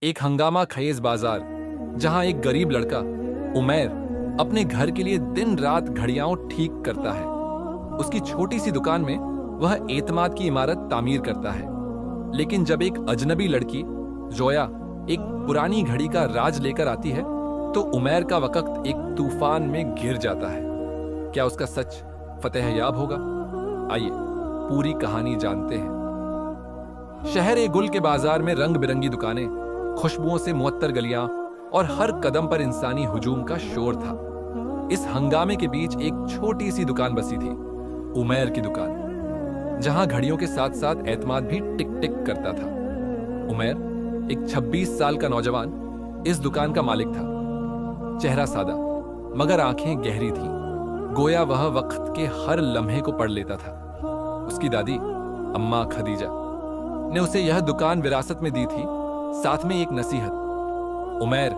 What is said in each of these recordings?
एक हंगामा खेज बाजार, जहां एक गरीब लड़का उमैर अपने घर के लिए दिन रात घड़ियां ठीक करता है। उसकी छोटी सी दुकान में वह एतमाद की इमारत तामीर करता है। लेकिन जब एक अजनबी लड़की जोया एक पुरानी घड़ी का राज लेकर आती है तो उमैर का वक्त एक तूफान में घिर जाता है। क्या उसका सच फतेह याब होगा? आइए पूरी कहानी जानते हैं। शहर ए गुल के बाजार में रंग बिरंगी दुकानें, खुशबुओं से मुअत्तर गलियां और हर कदम पर इंसानी हुजूम का शोर था। इस हंगामे के बीच एक छोटी सी दुकान बसी थी, उमैर की दुकान, जहां घड़ियों के साथ साथ एतमाद भी टिक टिक करता था। उमैर एक 26 साल का नौजवान इस दुकान का मालिक था। चेहरा सादा मगर आंखें गहरी थीं, गोया वह वक्त के हर लम्हे को पढ़ लेता था। उसकी दादी अम्मा खदीजा ने उसे यह दुकान विरासत में दी थी, साथ में एक नसीहत, उमैर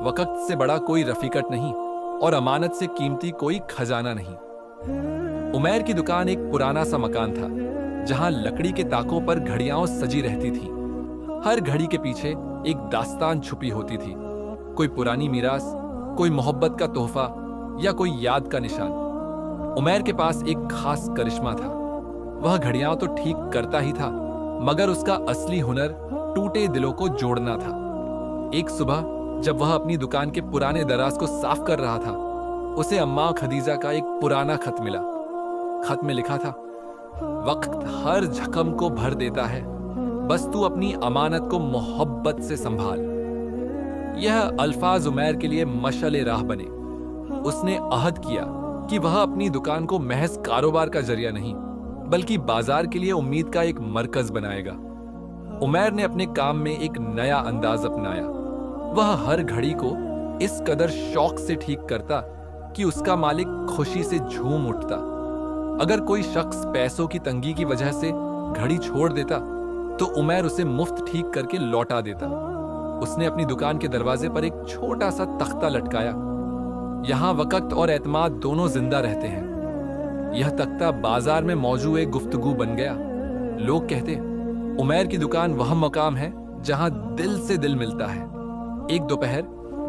वक्त से बड़ा कोई रफीकत नहीं और अमानत से कीमती कोई खजाना नहीं। उमैर की दुकान एक पुराना सा मकान था, जहां लकड़ी के ताकों पर घड़ियां सजी रहती थीं। हर घड़ी के पीछे एक दास्तान छुपी होती थी, कोई पुरानी मीरास, कोई मोहब्बत का तोहफा या कोई याद का निशान। उमैर के पास एक खास करिश्मा था। वह घड़ियां तो ठीक करता ही था, मगर उसका असली हुनर टूटे दिलों को जोड़ना था। एक सुबह जब वह अपनी दुकान के पुराने दराज को साफ कर रहा था, उसे अम्मा खदीजा का एक पुराना खत मिला। खत में लिखा था, वक्त हर जख्म को भर देता है, बस तू अपनी अमानत को मोहब्बत से संभाल। यह अल्फाज उमैर के लिए मशअले राह बने। उसने अहद किया कि वह अपनी दुकान को महज कारोबार का जरिया नहीं, बल्कि बाजार के लिए उम्मीद का एक मरकज बनाएगा। उमैर ने अपने काम में एक नया अंदाज अपनाया। वह हर घड़ी को इस कदर शौक से ठीक करता कि उसका मालिक खुशी से झूम उठता। अगर कोई शख्स पैसों की तंगी की वजह से घड़ी छोड़ देता तो उमैर उसे मुफ्त ठीक करके लौटा देता। उसने अपनी दुकान के दरवाजे पर एक छोटा सा तख्ता लटकाया। यहां वक्त और एतमाद दोनों जिंदा रहते हैं। यह तख्ता बाजार में मौजूद एक गुफ्तगू बन गया। लोग कहते, उमैर की दुकान वह मकाम है जहां दिल से दिल मिलता है। एक दोपहर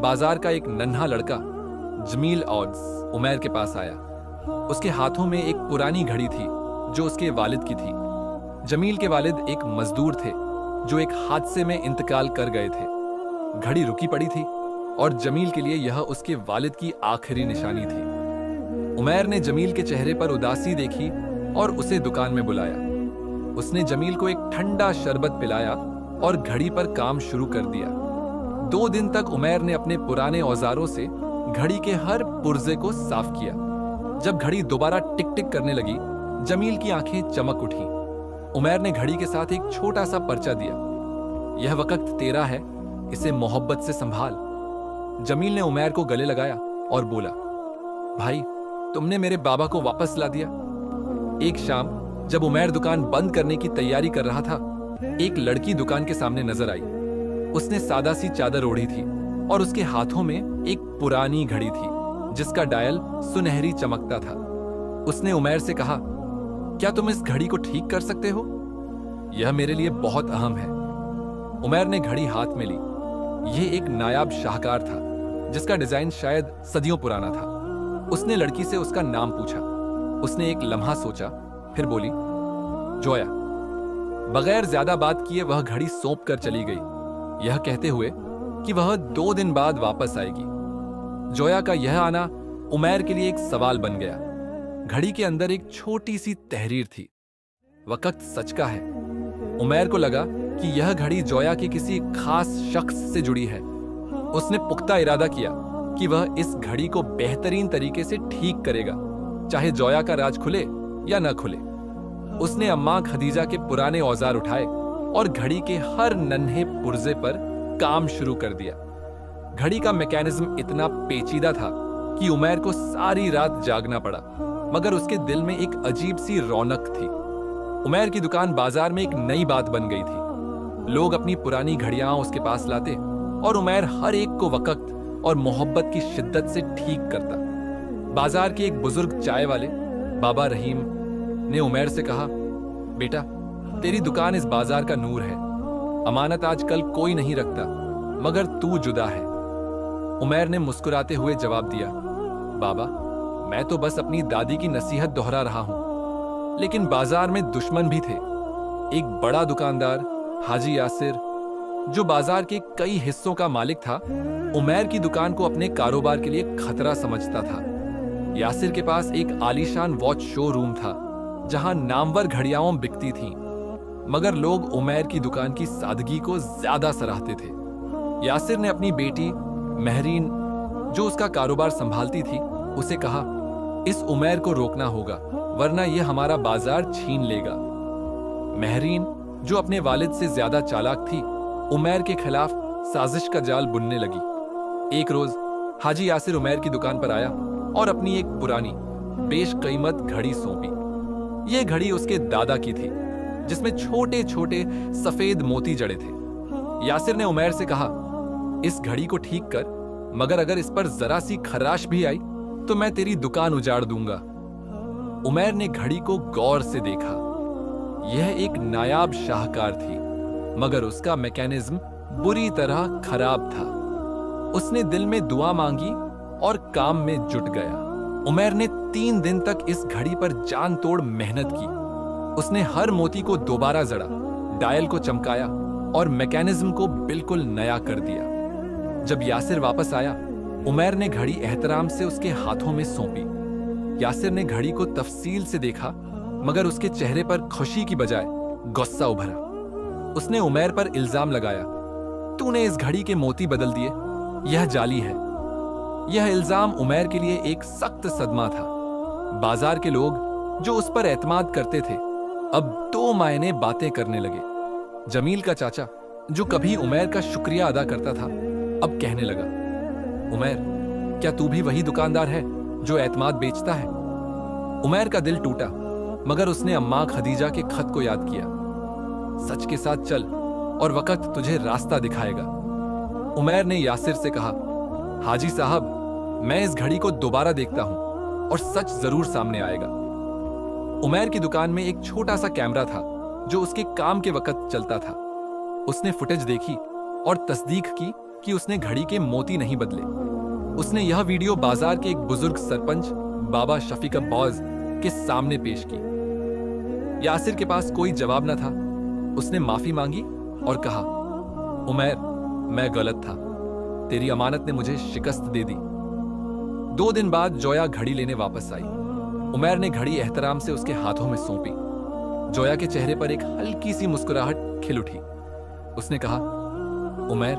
बाजार का एक नन्हा लड़का जमील औड्स उमैर के पास आया। उसके हाथों में एक पुरानी घड़ी थी जो उसके वालिद की थी। जमील के वालिद एक मजदूर थे जो एक हादसे में इंतकाल कर गए थे। घड़ी रुकी पड़ी थी और जमील के लिए यह उसके वालिद की आखिरी निशानी थी। उमैर ने जमील के चेहरे पर उदासी देखी और उसे दुकान में बुलाया। उसने जमील को एक ठंडा शरबत पिलाया और घड़ी पर काम शुरू कर दिया। 2 दिन तक उमैर ने अपने पुराने औजारों से घड़ी के हर पुर्जे को साफ किया। जब घड़ी दोबारा टिक टिक करने लगी, जमील की आंखें चमक उठी। उमैर ने घड़ी के साथ एक छोटा सा पर्चा दिया, यह वक्त तेरा है, इसे मोहब्बत से संभाल। जमील ने उमैर को गले लगाया और बोला, भाई तुमने मेरे बाबा को वापस ला दिया। एक शाम जब उमैर दुकान बंद करने की तैयारी कर रहा था, एक लड़की दुकान के सामने नजर आई। उसने सादा सी चादर ओढ़ी थी और उसके हाथों में एक पुरानी घड़ी थी जिसका डायल सुनहरी चमकता था। उसने उमैर से कहा, क्या तुम इस घड़ी को ठीक कर सकते हो? यह मेरे लिए बहुत अहम है। उमैर ने घड़ी हाथ में ली। यह एक नायाब शाहकार था जिसका डिजाइन शायद सदियों पुराना था। उसने लड़की से उसका नाम पूछा। उसने एक लम्हा सोचा, फिर बोली, जोया। बगैर ज्यादा बात किए वह घड़ी सौंप कर चली गई, यह कहते हुए कि वह 2 दिन बाद वापस आएगी। जोया का यह आना उमैर के लिए एक सवाल बन गया। घड़ी के अंदर एक छोटी सी तहरीर थी, वक्त सच का है। उमैर को लगा कि यह घड़ी जोया के किसी खास शख्स से जुड़ी है। उसने पुख्ता इरादा किया कि वह इस घड़ी को बेहतरीन तरीके से ठीक करेगा, चाहे जोया का राज खुले या न खुले। उसने अम्मा खदीजा के पुराने औजार उठाए और घड़ी के हर नन्हे पुर्जे पर काम शुरू कर दिया। घड़ी का मैकेनिज्म इतना पेचीदा था कि उमैर को सारी रात जागना पड़ा, मगर उसके दिल में एक अजीब सी रौनक थी। उमैर की दुकान बाजार में एक नई बात बन गई थी। लोग अपनी पुरानी घड़ियां उसके पास लाते और उमैर हर एक को वक्त और मोहब्बत की शिद्दत से ठीक करता। बाजार के एक बुजुर्ग चाय वाले बाबा रहीम ने उमैर से कहा, बेटा तेरी दुकान इस बाजार का नूर है। अमानत आजकल कोई नहीं रखता, मगर तू जुदा है। उमैर ने मुस्कुराते हुए जवाब दिया, बाबा, मैं तो बस अपनी दादी की नसीहत दोहरा रहा हूं। लेकिन बाजार में दुश्मन भी थे। एक बड़ा दुकानदार हाजी यासिर, जो बाजार के कई हिस्सों का मालिक था, उमैर की दुकान को अपने कारोबार के लिए खतरा समझता था। यासिर के पास एक आलीशान वॉच शोरूम था जहां नामवर घड़ियां बिकती थीं, मगर लोग उमैर की दुकान की सादगी को ज्यादा सराहते थे। यासिर ने अपनी बेटी महरीन, जो उसका कारोबार संभालती थी, उसे कहा, इस उमैर को रोकना होगा, वरना यह हमारा बाजार छीन लेगा। महरीन, जो अपने वालिद से ज्यादा चालाक थी, उमैर के खिलाफ साजिश का जाल बुनने लगी। एक रोज हाजी यासिर उमैर की दुकान पर आया और अपनी एक पुरानी बेशकीमत घड़ी सौंपी। यह घड़ी उसके दादा की थी, जिसमें छोटे छोटे सफेद मोती जड़े थे। यासिर ने उमैर से कहा, इस घड़ी को ठीक कर, मगर अगर इस पर जरा सी खराश भी आई तो मैं तेरी दुकान उजाड़ दूंगा। उमैर ने घड़ी को गौर से देखा। यह एक नायाब शाहकार थी, मगर उसका मैकेनिज्म बुरी तरह खराब था। उसने दिल में दुआ मांगी और काम में जुट गया। उमैर ने 3 दिन तक इस घड़ी पर जान तोड़ मेहनत की। उसने हर मोती को दोबारा जड़ा, डायल को चमकाया और मैकेनिज्म को बिल्कुल नया कर दिया। जब यासिर वापस आया, उमैर ने घड़ी एहतराम से उसके हाथों में सौंपी। यासिर ने घड़ी को तफसील से देखा, मगर उसके चेहरे पर खुशी की बजाय गुस्सा उभरा। उसने उमैर पर इल्जाम लगाया, तूने इस घड़ी के मोती बदल दिए, यह जाली है। यह इल्जाम उमैर के लिए एक सख्त सदमा था। बाजार के लोग जो उस पर एतमाद करते थे, अब 2 मायने बातें करने लगे। जमील का चाचा, जो कभी उमैर का शुक्रिया अदा करता था, अब कहने लगा, उमैर, क्या तू भी वही दुकानदार है जो एतमाद बेचता है? उमैर का दिल टूटा, मगर उसने अम्मा खदीजा के खत को याद किया। सच के साथ चल और वक्त तुझे रास्ता दिखाएगा। उमैर ने यासिर से कहा, हाजी साहब, मैं इस घड़ी को दोबारा देखता हूं और सच जरूर सामने आएगा। उमैर की दुकान में एक छोटा सा कैमरा था जो उसके काम के वक्त चलता था। उसने फुटेज देखी और तस्दीक की कि उसने घड़ी के मोती नहीं बदले। उसने यह वीडियो बाजार के एक बुजुर्ग सरपंच बाबा शफीक अब्बास के सामने पेश की। यासिर के पास कोई जवाब न था। उसने माफी मांगी और कहा, उमैर, मैं गलत था, तेरी अमानत ने मुझे शिकस्त दे दी। 2 दिन बाद जोया घड़ी लेने वापस आई। उमैर ने घड़ी एहतराम से उसके हाथों में सौंपी। जोया के चेहरे पर एक हल्की सी मुस्कुराहट खिल उठी। उसने कहा, उमैर,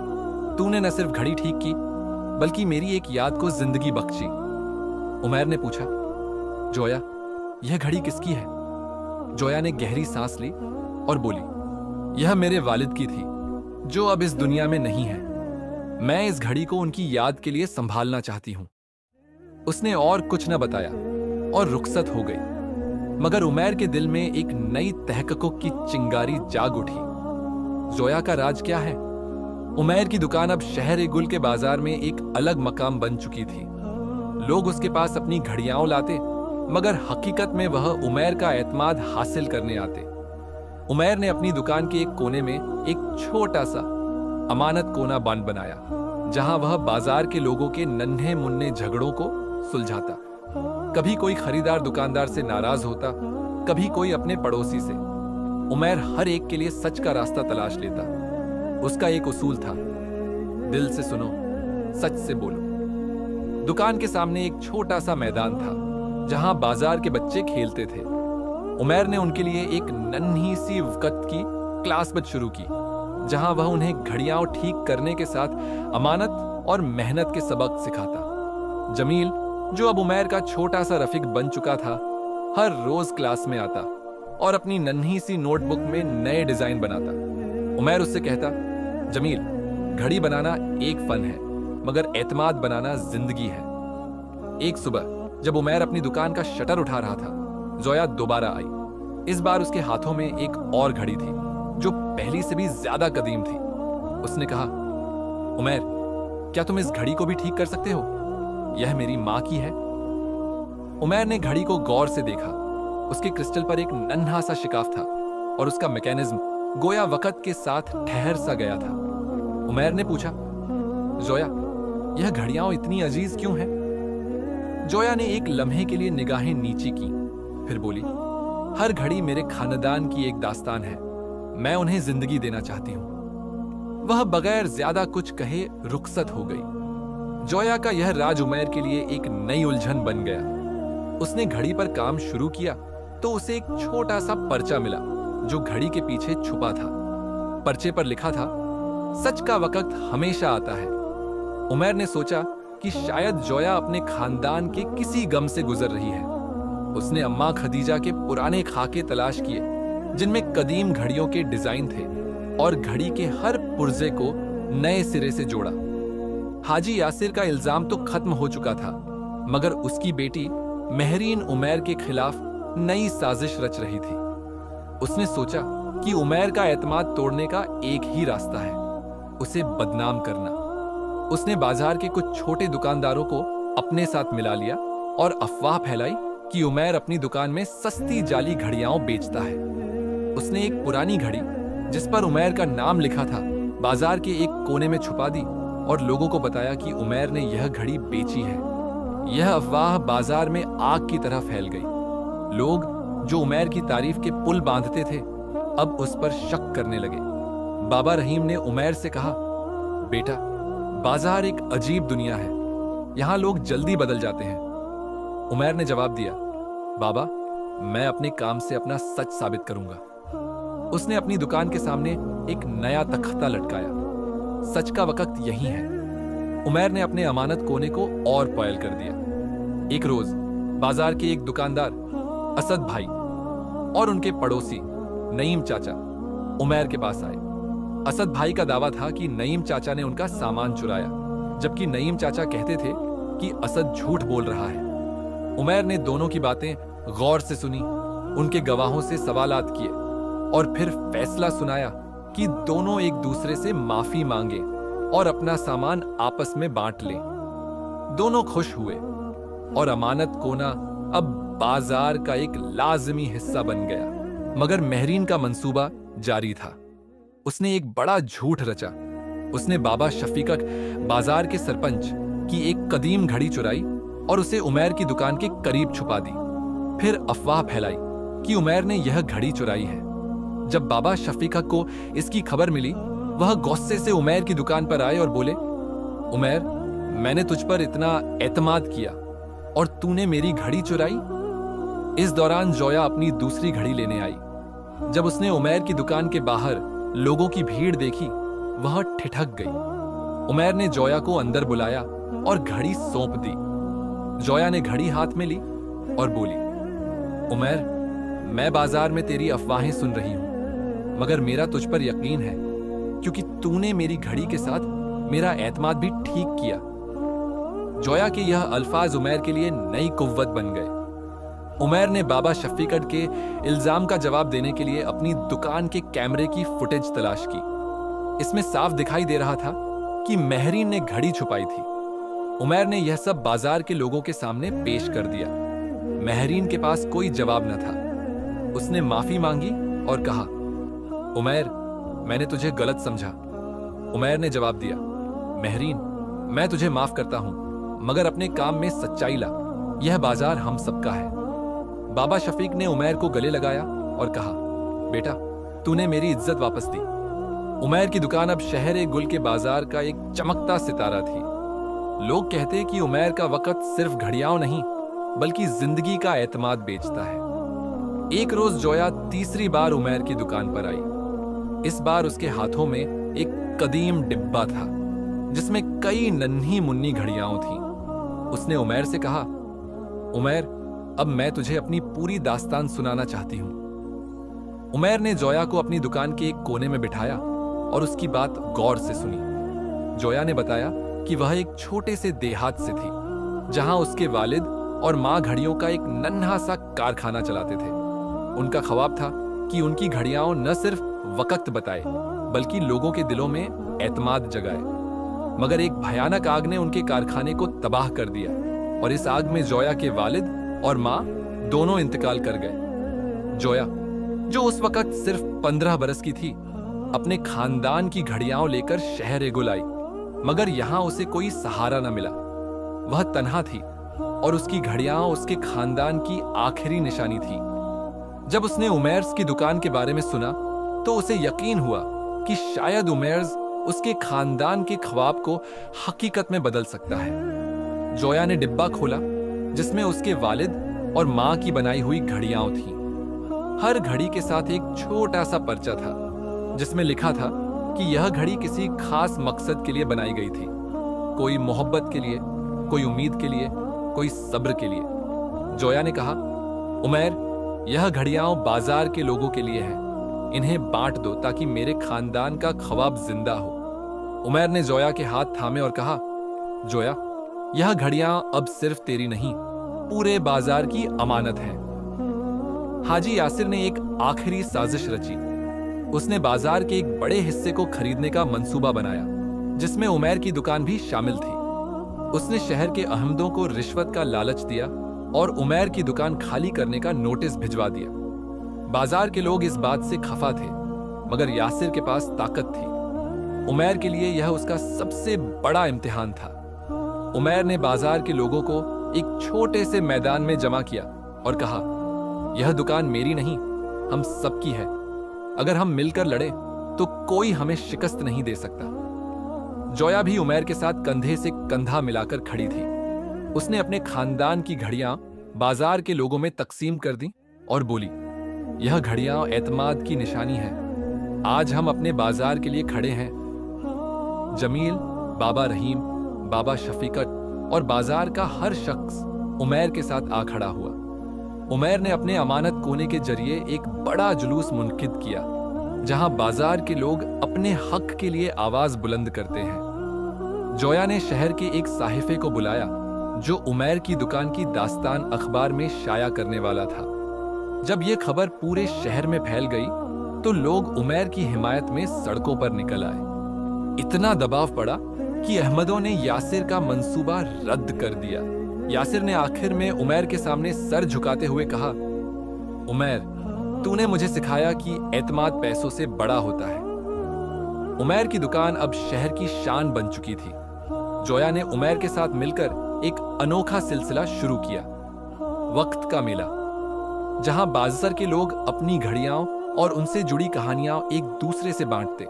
तूने न सिर्फ घड़ी ठीक की, बल्कि मेरी एक याद को जिंदगी बख्शी। उमैर ने पूछा, जोया, यह घड़ी किसकी है? जोया ने गहरी सांस ली और बोली, यह मेरे वालिद की थी, जो अब इस दुनिया में नहीं है। मैं इस घड़ी को उनकी याद के लिए संभालना चाहती हूं। उसने और कुछ न बताया और रुखसत हो गई। मगर उमैर के दिल में एक नई तहक़्क़ुक़ की चिंगारी जाग उठी। जोया का राज क्या है? उमैर की दुकान अब शहर-ए-गुल के बाजार में एक अलग मकाम बन चुकी थी। लोग उसके पास अपनी घड़ियां लाते, मगर हकीकत में वह उमैर का एतमाद हासिल करने आते। उमैर ने अपनी दुकान के एक कोने में एक छोटा सा अमानत कोना बांध बनाया, जहां वह बाजार के लोगों के नन्हे मुन्ने झगड़ों को सुलझाता। कभी कोई खरीदार दुकानदार से नाराज होता, कभी कोई अपने पड़ोसी से। उमैर हर एक के लिए सच का रास्ता तलाश लेता। उसका एक उसूल था, दिल से सुनो, सच से बोलो। दुकान के सामने एक छोटा सा मैदान था जहां बाजार के बच्चे खेलते थे। उमैर ने उनके लिए एक नन्ही सी वक़्त की क्लास बच शुरू की, जहां वह उन्हें घड़ियां ठीक करने के साथ अमानत और मेहनत के सबक सिखाता। जमील, जो अब उमैर का छोटा सा रफीक बन चुका था, हर रोज क्लास में आता और अपनी नन्ही सी नोटबुक में नए डिजाइन बनाता। उमैर उससे कहता, जमील, घड़ी बनाना एक फन है, मगर एतमाद बनाना जिंदगी है। एक सुबह जब उमैर अपनी दुकान का शटर उठा रहा था, जोया दोबारा आई। इस बार उसके हाथों में एक और घड़ी थी, जो पहली से भी ज्यादा कदीम थी। उसने कहा, उमैर, क्या तुम इस घड़ी को भी ठीक कर सकते हो? यह मेरी मां की है। उमैर ने घड़ी को गौर से देखा। उसके क्रिस्टल पर एक नन्हा सा शिकाफ था और उसका मैकेनिज्म गोया वक्त के साथ ठहर सा गया था। उमैर ने पूछा, जोया, यह घड़ियां इतनी अजीज क्यों हैं? जोया ने एक लम्हे के लिए निगाहें नीची की, फिर बोली, हर घड़ी मेरे खानदान की एक दास्तान है। मैं उन्हें जिंदगी देना चाहती हूं। वह बगैर ज्यादा कुछ कहे रुखसत हो गई। जोया का यह राज उमैर के लिए एक नई उलझन बन गया। उसने घड़ी पर काम शुरू किया तो उसे एक छोटा सा पर्चा मिला जो घड़ी के पीछे छुपा था। पर्चे पर लिखा था, सच का वक्त हमेशा आता है। उमैर ने सोचा कि शायद जोया अपने खानदान के किसी गम से गुजर रही है। उसने अम्मा खदीजा के पुराने खाके तलाश किए जिनमें कदीम घड़ियों के डिजाइन थे और घड़ी के हर पुर्जे को नए सिरे से जोड़ा। हाजी यासिर का इल्जाम तो खत्म हो चुका था, मगर उसकी बेटी महरीन उमैर के खिलाफ नई साजिश रच रही थी। उसने सोचा कि उमैर का एतमाद तोड़ने का एक ही रास्ता है, उसे बदनाम करना। उसने बाजार के कुछ छोटे दुकानदारों को अपने साथ मिला लिया और अफवाह फैलाई कि उमैर अपनी दुकान में सस्ती जाली घड़ियां बेचता है। उसने एक पुरानी घड़ी जिस पर उमैर का नाम लिखा था बाजार के एक कोने में छुपा दी और लोगों को बताया कि उमैर ने यह घड़ी बेची है। यह अफवाह बाजार में आग की तरह फैल गई। लोग जो उमैर की तारीफ के पुल बांधते थे अब उस पर शक करने लगे। बाबा रहीम ने उमैर से कहा, बेटा, बाजार एक अजीब दुनिया है, यहां लोग जल्दी बदल जाते हैं। उमैर ने जवाब दिया, बाबा, मैं अपने काम से अपना सच साबित करूंगा। उसने अपनी दुकान के सामने एक नया तख्ता लटकाया। सच का वक्त यही है। उमैर ने अपने अमानत कोने को और पॉयल कर दिया। एक रोज बाजार के एक दुकानदार असद भाई और उनके पड़ोसी नईम चाचा उमैर के पास आए। असद भाई का दावा था कि नईम चाचा ने उनका सामान चुराया, जबकि नईम चाचा कहते थे कि असद झूठ बोल रहा है। उमैर ने दोनों की बातें गौर से सुनी, उनके गवाहों से सवालात किए और फिर फैसला सुनाया कि दोनों एक दूसरे से माफी मांगे और अपना सामान आपस में बांट लें। दोनों खुश हुए और अमानत कोना अब बाजार का एक लाजमी हिस्सा बन गया। मगर महरीन का मंसूबा जारी था। उसने एक बड़ा झूठ रचा। उसने बाबा शफीका बाजार के सरपंच की एक कदीम घड़ी चुराई और उसे उमैर की दुकान के करीब छुपा दी। फिर अफवाह फैलाई कि उमैर ने यह घड़ी चुराई है। जब बाबा शफीका को इसकी खबर मिली, वह गुस्से से उमैर की दुकान पर आए और बोले, उमैर, मैंने तुझ पर इतना एतमाद किया और तूने मेरी घड़ी चुराई। इस दौरान जोया अपनी दूसरी घड़ी लेने आई। जब उसने उमैर की दुकान के बाहर लोगों की भीड़ देखी, वह ठिठक गई। उमैर ने जोया को अंदर बुलाया और घड़ी सौंप दी। जोया ने घड़ी हाथ में ली और बोली, उमैर, मैं बाजार में तेरी अफवाहें सुन रही हूं, मगर मेरा तुझ पर यकीन है क्योंकि तूने मेरी घड़ी के साथ मेरा एतमाद भी ठीक किया। जोया के यह अल्फाज उमैर के लिए नई कुव्वत बन गए। उमैर ने बाबा शफीकत के इल्जाम का जवाब देने के लिए अपनी दुकान के कैमरे की फुटेज तलाश की। इसमें साफ दिखाई दे रहा था कि महरीन ने घड़ी छुपाई थी। उमैर ने यह सब बाजार के लोगों के सामने पेश कर दिया। महरीन के पास कोई जवाब न था। उसने माफी मांगी और कहा, उमैर, मैंने तुझे गलत समझा। उमैर ने जवाब दिया, महरीन, मैं तुझे माफ करता हूं, मगर अपने काम में सच्चाई ला। यह बाजार हम सबका है। बाबा शफीक ने उमैर को गले लगाया और कहा, बेटा, तूने मेरी इज्जत वापस दी। उमैर की दुकान अब शहर गुल के बाजार का एक चमकता सितारा थी। लोग कहते कि उमैर का वक्त सिर्फ घड़ियां नहीं बल्कि जिंदगी का एतमाद बेचता है। एक रोज जोया तीसरी बार उमैर की दुकान पर आई। इस बार उसके हाथों में एक कदीम डिब्बा था जिसमें कई नन्ही मुन्नी घड़ियां थीं। उसने उमैर से कहा, उमैर, अब मैं तुझे अपनी पूरी दास्तान सुनाना चाहती हूं। उमैर ने जोया को अपनी दुकान के एक कोने में बिठाया और उसकी बात गौर से सुनी। जोया ने बताया कि वह एक छोटे से देहात से थी जहां उसके वालिद और मां घड़ियों का एक नन्हा सा कारखाना चलाते थे। उनका ख्वाब था कि उनकी घड़ियां न सिर्फ वक्त बताए बल्कि लोगों के दिलों में एतमाद जगाए। मगर एक भयानक आग ने उनके कारखाने को तबाह कर दिया और इस आग में जोया के वालिद और मां दोनों इंतकाल कर गए। जोया, जो उस वक्त सिर्फ 15 बरस की थी, अपने खानदान की घड़ियां लेकर शहर गुल आई। मगर यहाँ उसे कोई सहारा न मिला। वह तन्हा थी और उसकी घड़ियां उसके खानदान की आखिरी निशानी थी। जब उसने उमैर्स की दुकान के बारे में सुना तो उसे यकीन हुआ कि शायद उमैर्स उसके खानदान के ख्वाब को हकीकत में बदल सकता है। जोया ने डिब्बा खोला जिसमें उसके वालिद और मां की बनाई हुई घड़ियां थीं। हर घड़ी के साथ एक छोटा सा पर्चा था जिसमें लिखा था कि यह घड़ी किसी खास मकसद के लिए बनाई गई थी। कोई मोहब्बत के लिए, कोई उम्मीद के लिए, कोई सब्र के लिए। जोया ने कहा, उमैर, यह घड़ियां बाजार के लोगों के लिए हैं। इन्हें बांट दो ताकि मेरे खानदान का ख्वाब जिंदा हो। उमैर ने जोया के हाथ थामे और कहा, जोया, यह घड़ियां अब सिर्फ तेरी नहीं, पूरे बाजार की अमानत हैं। हाजी यासिर ने एक आखिरी साजिश रची। उसने बाजार के एक बड़े हिस्से को खरीदने का मंसूबा बनाया जिसमें उमैर की दुकान भी शामिल थी। उसने शहर के अहमदों को रिश्वत का लालच दिया और उमैर की दुकान खाली करने का नोटिस भिजवा दिया। बाजार के लोग इस बात से खफा थे, मगर यासिर के पास ताकत थी। उमैर के लिए यह उसका सबसे बड़ा इम्तिहान था। उमैर ने बाजार के लोगों को एक छोटे से मैदान में जमा किया और कहा, यह दुकान मेरी नहीं, हम सबकी है। अगर हम मिलकर लड़े तो कोई हमें शिकस्त नहीं दे सकता। जोया भी उमैर के साथ कंधे से कंधा मिलाकर खड़ी थी। उसने अपने खानदान की घड़ियां बाजार के लोगों में तकसीम कर दी और बोली, यह घड़ियां एतमाद की निशानी है। आज हम अपने बाजार के लिए खड़े हैं। जमील, बाबा रहीम, बाबा शफीकत और बाजार का हर शख्स उमैर के साथ आ खड़ा हुआ। उमैर ने अपने अमानत कोने के जरिए एक बड़ा जुलूस मुनकिद किया जहां बाजार के लोग अपने हक के लिए आवाज बुलंद करते हैं। जोया ने शहर के एक साहिफे को बुलाया जो उमैर की दुकान की दास्तान अखबार में शाया करने वाला था। जब यह खबर पूरे शहर में फैल गई तो लोग उमैर की हिमायत में सड़कों पर निकल आए। इतना दबाव पड़ा कि अहमदों ने यासिर का मंसूबा रद्द कर दिया। यासिर ने आखिर में उमैर के सामने सर झुकाते हुए कहा, उमैर, तूने मुझे सिखाया कि एतमाद पैसों से बड़ा होता है। उमैर की दुकान अब शहर की शान बन चुकी थी। जोया ने उमैर के साथ मिलकर एक अनोखा सिलसिला शुरू किया, वक्त का मेला, जहां बाजार के लोग अपनी घड़ियां और उनसे जुड़ी कहानियां एक दूसरे से बांटते।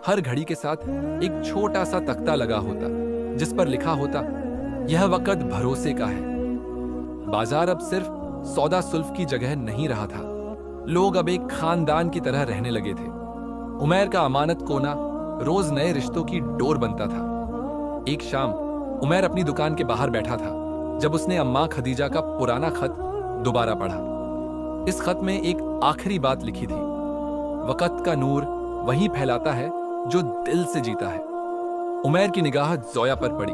हर घड़ी के साथ एक छोटा सा तख्ता लगा होता जिस पर लिखा होता, यह वक्त भरोसे का है। बाजार अब सिर्फ सौदा सुल्फ की जगह नहीं रहा था। लोग अब एक खानदान की तरह रहने लगे थे। उमैर का अमानत कोना रोज नए रिश्तों की डोर बनता था। एक शाम उमैर अपनी दुकान के बाहर बैठा था जब उसने अम्मा खदीजा का पुराना खत दोबारा पढ़ा। इस खत में एक आखिरी बात लिखी थी, वक्त का नूर वही फैलाता है जो दिल से जीता है। उमैर की निगाह जोया पर पड़ी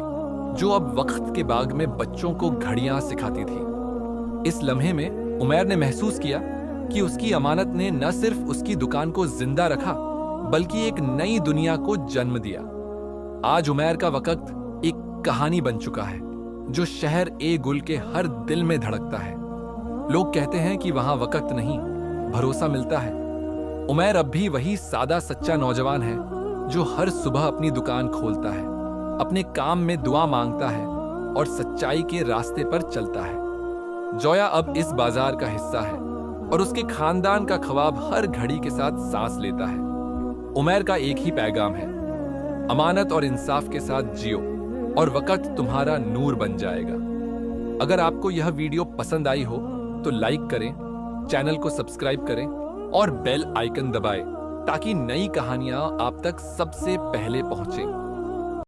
जो अब वक्त के बाग में बच्चों को घड़ियां सिखाती थी। इस लम्हे में उमैर ने महसूस किया कि उसकी अमानत ने न सिर्फ उसकी दुकान को जिंदा रखा बल्कि एक नई दुनिया को जन्म दिया। आज उमैर का वक्त एक कहानी बन चुका है जो शहर ए गुल के हर दिल में धड़कता है। लोग कहते हैं कि वहां वक्त नहीं, भरोसा मिलता है। उमैर अब भी वही सादा सच्चा नौजवान है जो हर सुबह अपनी दुकान खोलता है, अपने काम में दुआ मांगता है और सच्चाई के रास्ते पर चलता है। जोया अब इस बाजार का हिस्सा है और उसके खानदान का ख्वाब हर घड़ी के साथ सांस लेता है। उमैर का एक ही पैगाम है, अमानत और इंसाफ के साथ जियो और वक्त तुम्हारा नूर बन जाएगा। अगर आपको यह वीडियो पसंद आई हो तो लाइक करें, चैनल को सब्सक्राइब करें और बेल आइकन दबाएं ताकि नई कहानियां आप तक सबसे पहले पहुंचें।